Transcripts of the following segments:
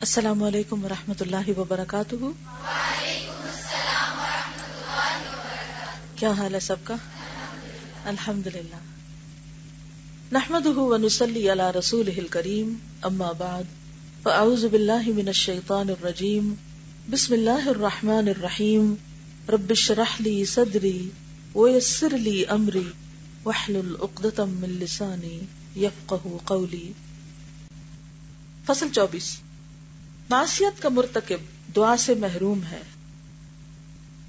السلام علیکم ورحمۃ اللہ وبرکاتہ۔ وعلیکم السلام ورحمۃ اللہ وبرکاتہ۔ کیا حال ہے سب کا؟ الحمدللہ۔ نحمده ونصلی علی رسولہ الکریم، اما بعد فاعوذ باللہ من الشیطان الرجیم، بسم اللہ الرحمن الرحیم، رب اشرح لی صدری ویسر لی امری واحلل عقدۃ من لسانی یفقہوا قولی۔ فصل 24۔ معصیت کا مرتکب دعا سے محروم ہے۔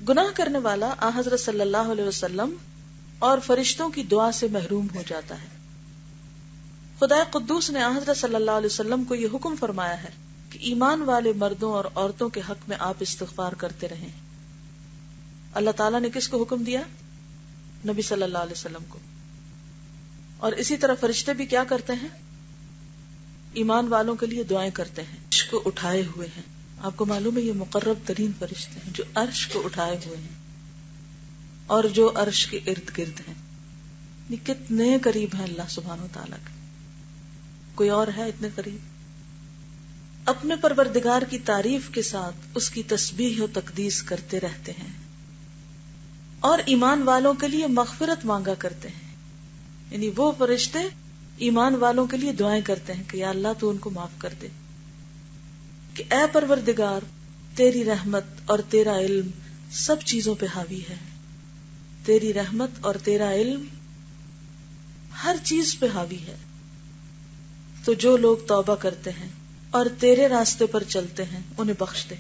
گناہ کرنے والا آن حضرت صلی اللہ علیہ وسلم اور فرشتوں کی دعا سے محروم ہو جاتا ہے۔ خدا قدوس نے آن حضرت صلی اللہ علیہ وسلم کو یہ حکم فرمایا ہے کہ ایمان والے مردوں اور عورتوں کے حق میں آپ استغفار کرتے رہیں۔ اللہ تعالیٰ نے کس کو حکم دیا؟ نبی صلی اللہ علیہ وسلم کو۔ اور اسی طرح فرشتے بھی کیا کرتے ہیں؟ ایمان والوں کے لیے دعائیں کرتے ہیں۔ عرش کو اٹھائے ہوئے ہیں، آپ کو معلوم ہے یہ مقرب ترین فرشتے ہیں جو عرش کو اٹھائے ہوئے ہیں اور جو عرش کے ارد گرد ہیں۔ یہ کتنے قریب ہیں اللہ سبحانہ وتعالیٰ کے، کوئی اور ہے اتنے قریب؟ اپنے پروردگار کی تعریف کے ساتھ اس کی تسبیح و تقدیس کرتے رہتے ہیں اور ایمان والوں کے لیے مغفرت مانگا کرتے ہیں۔ یعنی وہ فرشتے ایمان والوں کے لیے دعائیں کرتے ہیں کہ یا اللہ تو ان کو معاف کر دے، کہ اے پروردگار تیری رحمت اور تیرا علم سب چیزوں پہ حاوی ہے، تیری رحمت اور تیرا علم ہر چیز پہ حاوی ہے، تو جو لوگ توبہ کرتے ہیں اور تیرے راستے پر چلتے ہیں انہیں بخش دے۔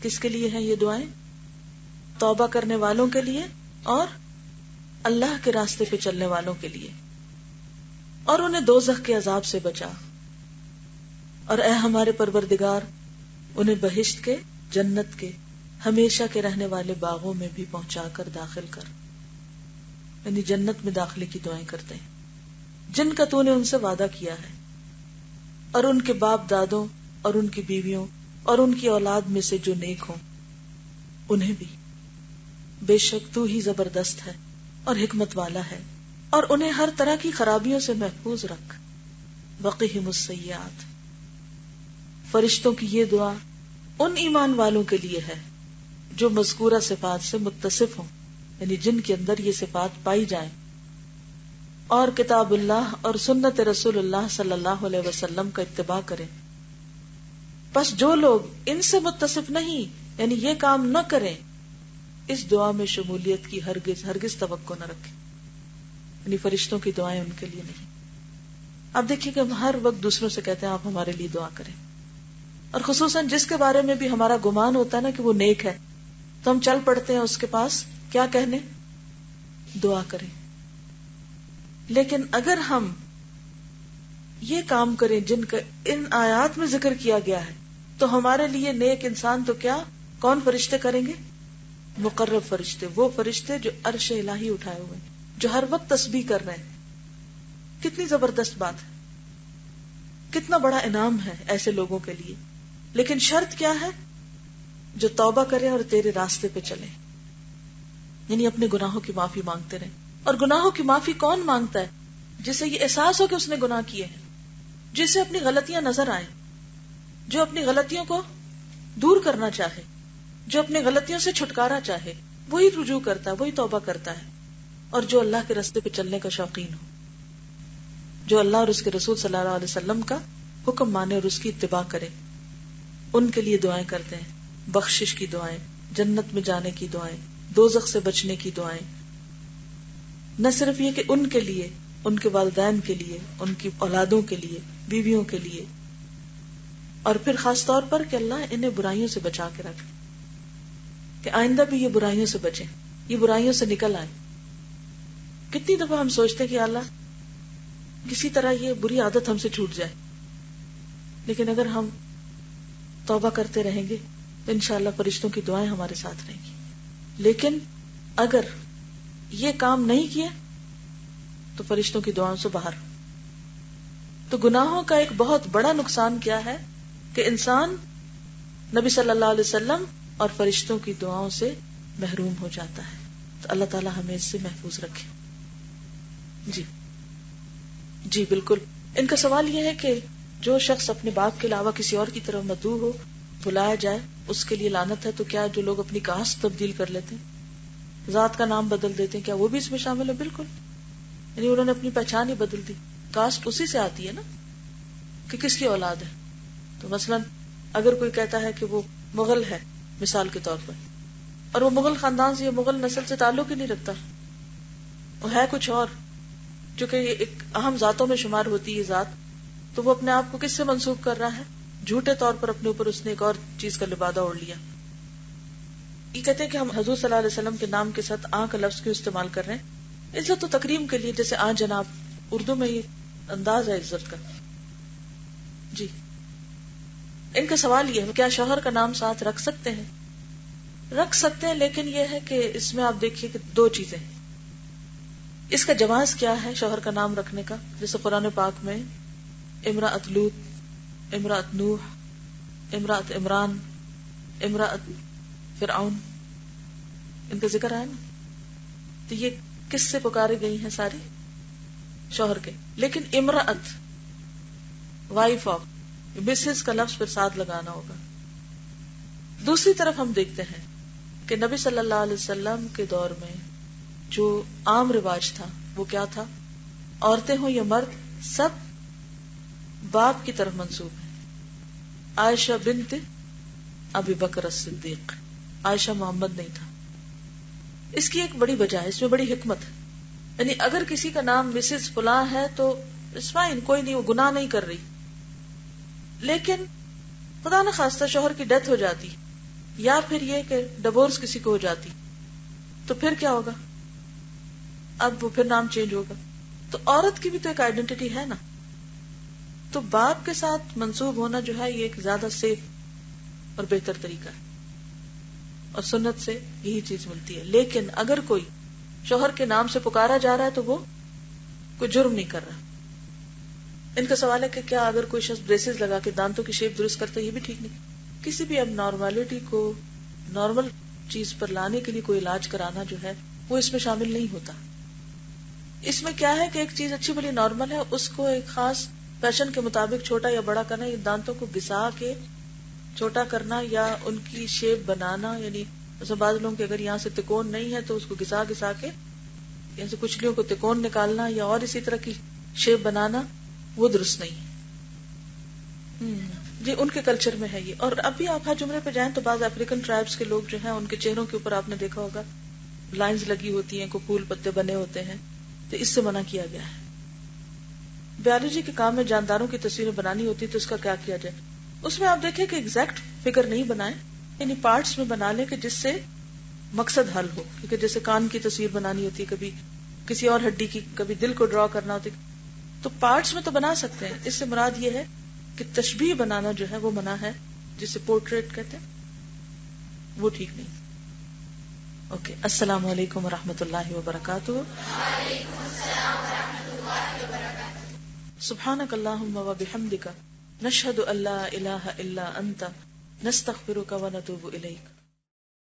کس کے لیے ہیں یہ دعائیں؟ توبہ کرنے والوں کے لیے اور اللہ کے راستے پہ چلنے والوں کے لیے، اور انہیں دوزخ کے عذاب سے بچا، اور اے ہمارے پروردگار انہیں بہشت کے، جنت کے، ہمیشہ کے رہنے والے باغوں میں بھی پہنچا کر داخل کر۔ یعنی جنت میں داخلے کی دعائیں کرتے ہیں جن کا تو نے ان سے وعدہ کیا ہے، اور ان کے باپ دادوں اور ان کی بیویوں اور ان کی اولاد میں سے جو نیک ہوں انہیں بھی، بے شک تو ہی زبردست ہے اور حکمت والا ہے، اور انہیں ہر طرح کی خرابیوں سے محفوظ رکھ۔ وقہم السیئات۔ فرشتوں کی یہ دعا ان ایمان والوں کے لیے ہے جو مذکورہ صفات سے متصف ہوں، یعنی جن کے اندر یہ صفات پائی جائیں، اور کتاب اللہ اور سنت رسول اللہ صلی اللہ علیہ وسلم کا اتباع کریں۔ بس جو لوگ ان سے متصف نہیں، یعنی یہ کام نہ کریں، اس دعا میں شمولیت کی ہرگز توقع نہ رکھیں۔ یعنی فرشتوں کی دعائیں ان کے لیے نہیں۔ اب دیکھیے کہ ہم ہر وقت دوسروں سے کہتے ہیں آپ ہمارے لیے دعا کریں، اور خصوصاً جس کے بارے میں بھی ہمارا گمان ہوتا ہے نا کہ وہ نیک ہے، تو ہم چل پڑتے ہیں اس کے پاس کیا کہنے؟ دعا کریں۔ لیکن اگر ہم یہ کام کریں جن کا ان آیات میں ذکر کیا گیا ہے، تو ہمارے لیے نیک انسان تو کیا، کون فرشتے کریں گے؟ مقرب فرشتے، وہ فرشتے جو عرش الہی اٹھائے ہوئے ہیں، جو ہر وقت تسبیح کر رہے ہیں۔ کتنی زبردست بات ہے، کتنا بڑا انعام ہے ایسے لوگوں کے لیے۔ لیکن شرط کیا ہے؟ جو توبہ کرے اور تیرے راستے پہ چلے، یعنی اپنے گناہوں کی معافی مانگتے رہیں۔ اور گناہوں کی معافی کون مانگتا ہے؟ جسے یہ احساس ہو کہ اس نے گناہ کیے ہیں، جسے اپنی غلطیاں نظر آئیں، جو اپنی غلطیوں کو دور کرنا چاہے، جو اپنی غلطیوں سے چھٹکارا چاہے، وہی رجوع کرتا ہے، وہی توبہ کرتا ہے، اور جو اللہ کے راستے پہ چلنے کا شوقین ہو، جو اللہ اور اس کے رسول صلی اللہ علیہ وسلم کا حکم مانے اور اس کی اتباع کرے، ان کے لیے دعائیں کرتے ہیں۔ بخشش کی دعائیں، جنت میں جانے کی دعائیں، دوزخ سے بچنے کی دعائیں۔ نہ صرف یہ کہ ان کے لیے، ان کے والدین کے لیے، ان کی اولادوں کے لیے، بیویوں کے لیے، اور پھر خاص طور پر کہ اللہ انہیں برائیوں سے بچا کے رکھے، کہ آئندہ بھی یہ برائیوں سے بچیں، یہ برائیوں سے نکل آئیں۔ کتنی دفعہ ہم سوچتے کہ اللہ کسی طرح یہ بری عادت ہم سے چھوٹ جائے، لیکن اگر ہم توبہ کرتے رہیں گے تو انشاءاللہ فرشتوں کی دعائیں ہمارے ساتھ رہیں گی۔ لیکن اگر یہ کام نہیں کیے تو فرشتوں کی دعاؤں سے باہر۔ تو گناہوں کا ایک بہت بڑا نقصان کیا ہے کہ انسان نبی صلی اللہ علیہ وسلم اور فرشتوں کی دعاؤں سے محروم ہو جاتا ہے۔ تو اللہ تعالی ہمیں اس سے محفوظ رکھے۔ جی بالکل۔ ان کا سوال یہ ہے کہ جو شخص اپنے باپ کے علاوہ کسی اور کی طرف مدعو ہو، بلایا جائے، اس کے لیے لعنت ہے. تو کیا جو لوگ اپنی کاسٹ تبدیل کر لیتے ہیں، ذات کا نام بدل دیتے ہیں، کیا وہ بھی اس میں شامل ہے؟ بالکل. یعنی انہوں نے اپنی پہچان ہی بدل دی. کاسٹ اسی سے آتی ہے نا کہ کس کی اولاد ہے. تو مثلا اگر کوئی کہتا ہے کہ وہ مغل ہے مثال کے طور پر، اور وہ مغل خاندان سے یا مغل نسل سے تعلق ہی نہیں رکھتا، وہ ہے کچھ اور، چونکہ یہ ایک اہم ذاتوں میں شمار ہوتی ہے ذات، تو وہ اپنے آپ کو کس سے منسوب کر رہا ہے؟ جھوٹے طور پر اپنے اوپر اس نے ایک اور چیز کا لبادہ اوڑھ لیا. یہ کہتے ہیں کہ ہم حضور صلی اللہ علیہ وسلم کے نام کے ساتھ آن کا لفظ کیوں استعمال کر رہے ہیں؟ عزت و تکریم کے لیے، جیسے آن جناب اردو میں یہ انداز ہے عزت کا. جی ان کا سوال یہ ہے کیا شوہر کا نام ساتھ رکھ سکتے ہیں؟ رکھ سکتے ہیں، لیکن یہ ہے کہ اس میں آپ دیکھیے کہ دو چیزیں. اس کا جواز کیا ہے شوہر کا نام رکھنے کا؟ جیسے قرآن پاک میں امرأت لوط، امرأت نوح، امرأت عمران، امرأت فرعون، ان کا ذکر ہے نا. تو یہ کس سے پکارے گئی ہیں؟ ساری شوہر کے. لیکن امرأت وائف آف، مسز کا لفظ پھر ساتھ لگانا ہوگا. دوسری طرف ہم دیکھتے ہیں کہ نبی صلی اللہ علیہ وسلم کے دور میں جو عام رواج تھا وہ کیا تھا؟ عورتیں ہوں یا مرد سب باپ کی طرف منسوب ہیں. عائشہ بنت ابی بکر الصدیق، عائشہ محمد نہیں تھا. اس کی ایک بڑی وجہ ہے، اس میں بڑی حکمت ہے. یعنی اگر کسی کا نام مسز فلاں ہے تو اٹس فائن، کوئی نہیں، وہ گناہ نہیں کر رہی. لیکن خدا نہ خواستہ شوہر کی ڈیتھ ہو جاتی یا پھر یہ کہ ڈیورس کسی کو ہو جاتی، تو پھر کیا ہوگا؟ اب وہ پھر نام چینج ہوگا. تو عورت کی بھی تو ایک آئیڈینٹی ہے نا. تو باپ کے ساتھ منسوب ہونا جو ہے یہ ایک زیادہ سیف اور بہتر طریقہ ہے، اور سنت سے یہی چیز ملتی ہے. لیکن اگر کوئی شوہر کے نام سے پکارا جا رہا ہے تو وہ کوئی جرم نہیں کر رہا. ان کا سوال ہے کہ کیا اگر کوئی شخص بریسز لگا کے دانتوں کی شیپ درست کرتا ہے، یہ بھی ٹھیک نہیں. کسی بھی اب نارملٹی کو نارمل چیز پر لانے کے لیے کوئی علاج کرانا جو ہے وہ اس میں شامل نہیں ہوتا. اس میں کیا ہے کہ ایک چیز اچھی بلی نارمل ہے، اس کو ایک خاص فیشن کے مطابق چھوٹا یا بڑا کرنا، یہ دانتوں کو گھسا کے چھوٹا کرنا یا ان کی شیپ بنانا. یعنی جیسے بعض لوگوں کے اگر یہاں سے تکون نہیں ہے تو اس کو گھسا کے یہاں سے کچلیوں کو تکون نکالنا یا اور اسی طرح کی شیپ بنانا، وہ درست نہیں ہے. جی ان کے کلچر میں ہے یہ. اور اب بھی آپ حج عمرے پہ جائیں تو بعض افریقن ٹرائبس کے لوگ جو ہیں ان کے چہروں کے اوپر آپ نے دیکھا ہوگا لائنز لگی ہوتی ہیں، کو پھول پتے بنے ہوتے ہیں. تو اس سے منع کیا گیا ہے. بیولوجی کے کام میں جانداروں کی تصویریں بنانی ہوتی تو اس کا کیا کیا جائے؟ اس میں آپ دیکھیں کہ ایگزیکٹ فگر نہیں بنائیں، یعنی پارٹس میں بنا لیں کہ جس سے مقصد حل ہو. کیونکہ جیسے کان کی تصویر بنانی ہوتی ہے، کبھی کسی اور ہڈی کی، کبھی دل کو ڈرا کرنا ہوتی، تو پارٹس میں تو بنا سکتے ہیں. اس سے مراد یہ ہے کہ تشبیہ بنانا جو ہے وہ منع ہے، جسے پورٹریٹ کہتے ہیں، وہ ٹھیک نہیں. اوکے. السلام علیکم ورحمۃ اللہ وبرکاتہ. سبحانک اللہم وبحمدک، نشہد ان لا الہ الا انت، نستغفرک ونتوب الیک.